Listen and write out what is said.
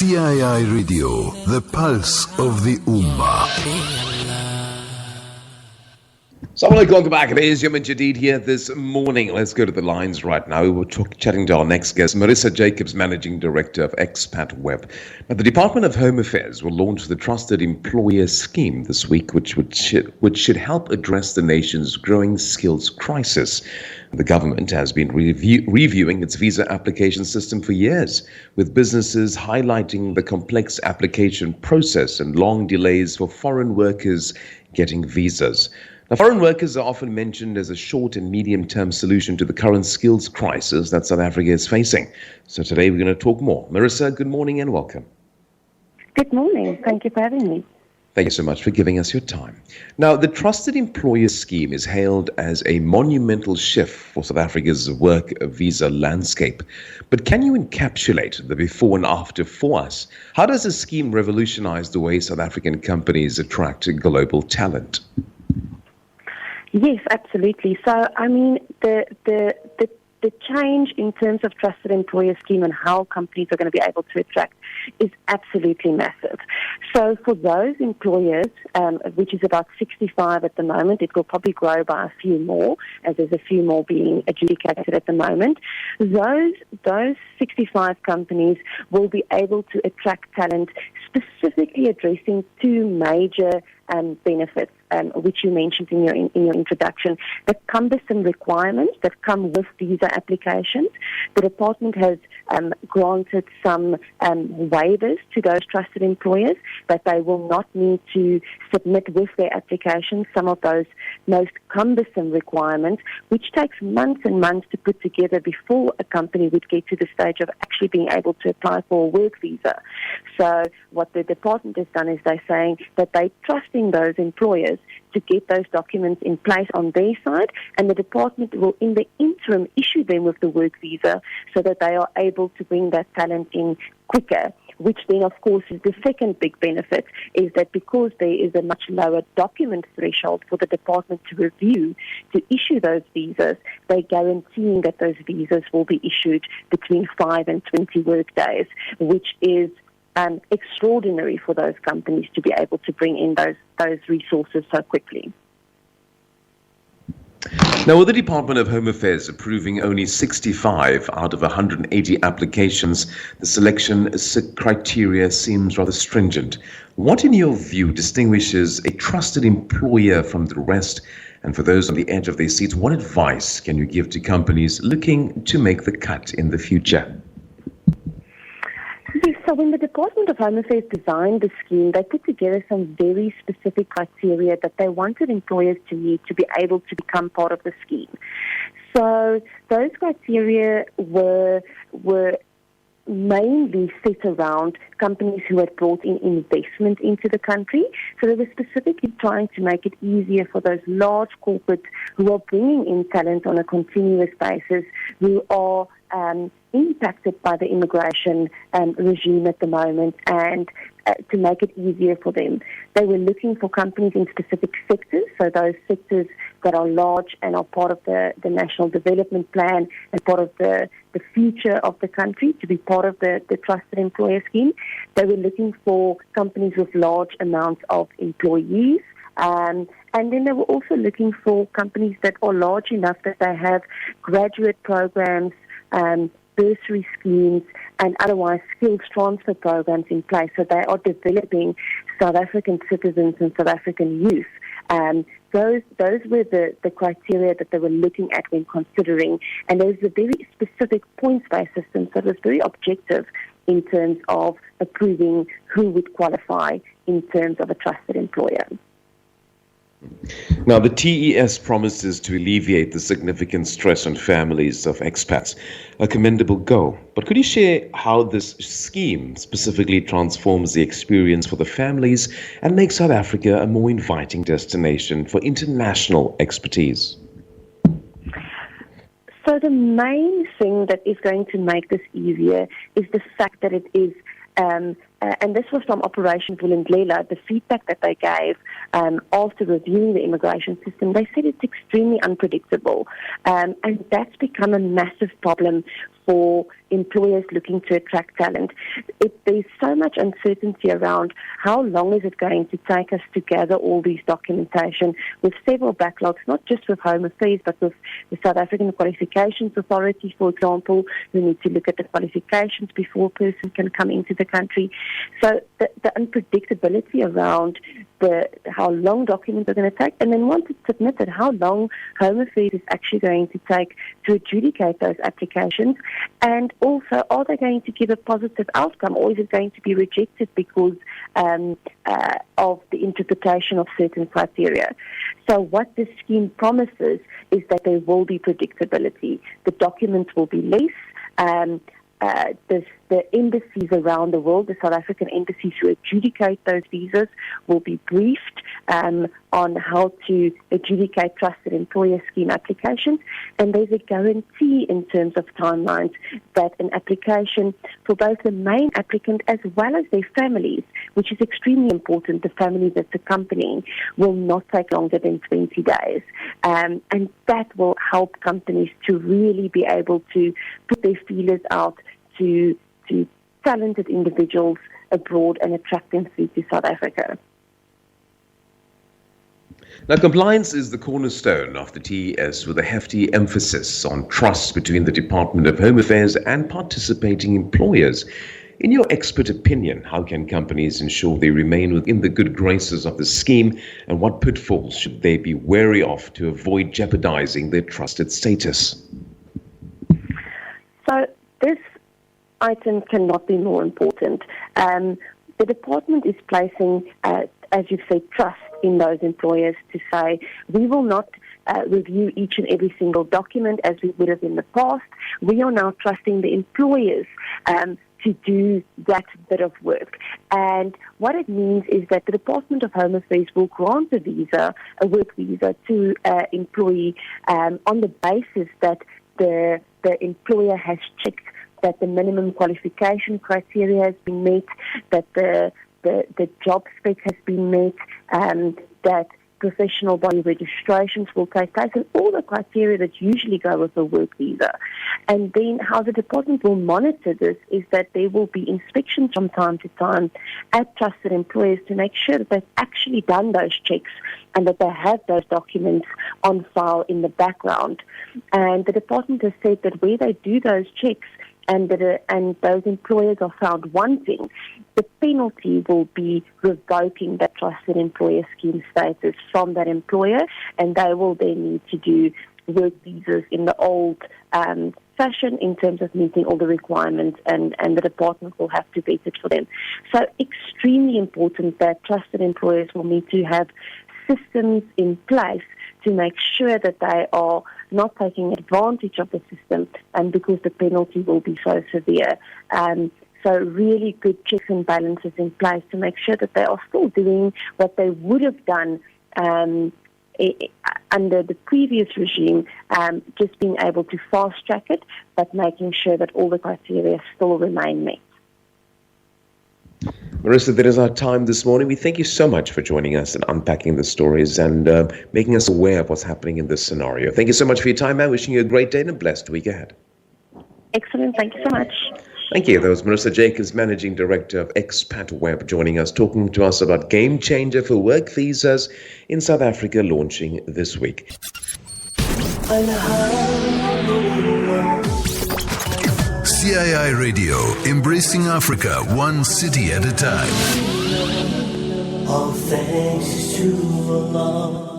CII Radio, the pulse of the Ummah. Assalamu alaikum, welcome back. It is Yamin Jadid here this morning. Let's go to the lines right now. We're chatting to our next guest, Marisa Jacobs, Managing Director of Xpatweb. Now, the Department of Home Affairs will launch the Trusted Employer Scheme this week, which should help address the nation's growing skills crisis. The government has been reviewing its visa application system for years, with businesses highlighting the complex application process and long delays for foreign workers getting visas. Now, foreign workers are often mentioned as a short and medium-term solution to the current skills crisis that South Africa is facing. So today we're going to talk more. Marisa, good morning and welcome. Good morning. Thank you for having me. Thank you so much for giving us your time. Now, the Trusted Employer Scheme is hailed as a monumental shift for South Africa's work visa landscape. But can you encapsulate the before and after for us? How does the scheme revolutionize the way South African companies attract global talent? Yes, absolutely. So, I mean, the change in terms of Trusted Employer Scheme and how companies are going to be able to attract is absolutely massive. So for those employers, which is about 65 at the moment, it will probably grow by a few more, as there's a few more being adjudicated at the moment. Those 65 companies will be able to attract talent, specifically addressing two major benefits, which you mentioned in your introduction, the cumbersome requirements that come with visa applications. The department has granted some waivers to those trusted employers, but they will not need to submit with their applications some of those most cumbersome requirements, which takes months and months to put together before a company would get to the stage of actually being able to apply for a work visa. So what the department has done is they're saying that they're trusting those employers to get those documents in place on their side, and the department will in the interim issue them with the work visa so that they are able to bring that talent in quicker, which then of course is the second big benefit, is that because there is a much lower document threshold for the department to review, to issue those visas, they're guaranteeing that those visas will be issued between 5 and 20 work days, which is extraordinary for those companies to be able to bring in those resources so quickly. Now, with the Department of Home Affairs approving only 65 out of 180 applications, the selection criteria seems rather stringent. What, in your view, distinguishes a trusted employer from the rest? And for those on the edge of their seats, what advice can you give to companies looking to make the cut in the future? Yes, so when the Department of Home Affairs designed the scheme, they put together some very specific criteria that they wanted employers to meet to be able to become part of the scheme. So those criteria were mainly set around companies who had brought in investment into the country. So they were specifically trying to make it easier for those large corporates who are bringing in talent on a continuous basis, who are impacted by the immigration regime at the moment, and to make it easier for them. They were looking for companies in specific sectors, so those sectors that are large and are part of the National Development Plan and part of the future of the country to be part of the Trusted Employer Scheme. They were looking for companies with large amounts of employees. And then they were also looking for companies that are large enough that they have graduate programs, bursary schemes, and otherwise skills transfer programs in place. So they are developing South African citizens and South African youth. Those were the criteria that they were looking at when considering, and there was a very specific points-based system, so it was very objective in terms of approving who would qualify in terms of a trusted employer. Now, the TES promises to alleviate the significant stress on families of expats, a commendable goal. But could you share how this scheme specifically transforms the experience for the families and makes South Africa a more inviting destination for international expertise? So the main thing that is going to make this easier is the fact that it is and this was from Operation Vulindlela, the feedback that they gave after reviewing the immigration system, they said it's extremely unpredictable. And that's become a massive problem for employers looking to attract talent. There's so much uncertainty around how long is it going to take us to gather all these documentation with several backlogs, not just with Home Affairs, but with the South African Qualifications Authority, for example, who need to look at the qualifications before a person can come into the country. So the unpredictability around how long documents are going to take, and then once it's submitted, how long Home Affairs is actually going to take to adjudicate those applications, and also, are they going to give a positive outcome, or is it going to be rejected because of the interpretation of certain criteria? So what this scheme promises is that there will be predictability. The documents will be less. The embassies around the world, the South African embassies who adjudicate those visas, will be briefed on how to adjudicate trusted employer scheme applications, and there's a guarantee in terms of timelines that an application for both the main applicant as well as their families, which is extremely important, the families that's accompanying, will not take longer than 20 days. And that will help companies to really be able to put their feelers out to talented individuals abroad and attract them through to South Africa. Now, compliance is the cornerstone of the TES, with a hefty emphasis on trust between the Department of Home Affairs and participating employers. In your expert opinion, how can companies ensure they remain within the good graces of the scheme, and what pitfalls should they be wary of to avoid jeopardizing their trusted status? So this item cannot be more important. The department is placing, as you've said, trust in those employers to say, we will not review each and every single document as we would have in the past. We are now trusting the employers to do that bit of work. And what it means is that the Department of Home Affairs will grant a work visa to an employee on the basis that the employer has checked that the minimum qualification criteria has been met, that the job spec has been met, that professional body registrations will take place, and all the criteria that usually go with a work visa. And then how the department will monitor this is that there will be inspections from time to time at trusted employers to make sure that they've actually done those checks and that they have those documents on file in the background. And the department has said that where they do those checks, and those employers are found wanting, the penalty will be revoking that trusted employer scheme status from that employer, and they will then need to do work visas in the old fashion in terms of meeting all the requirements, and the department will have to vet it for them. So extremely important that trusted employers will need to have systems in place to make sure that they are not taking advantage of the system, and because the penalty will be so severe. So really good checks and balances in place to make sure that they are still doing what they would have done under the previous regime, just being able to fast-track it, but making sure that all the criteria still remain met. Marisa, that is our time this morning. We thank you so much for joining us and unpacking the stories and making us aware of what's happening in this scenario. Thank you so much for your time, man. Wishing you a great day and a blessed week ahead. Excellent. Thank you so much. Thank you. That was Marisa Jacobs, Managing Director of Xpatweb, joining us, talking to us about Game Changer for Work Visas in South Africa, launching this week. CII Radio, embracing Africa one city at a time. All thanks to Allah.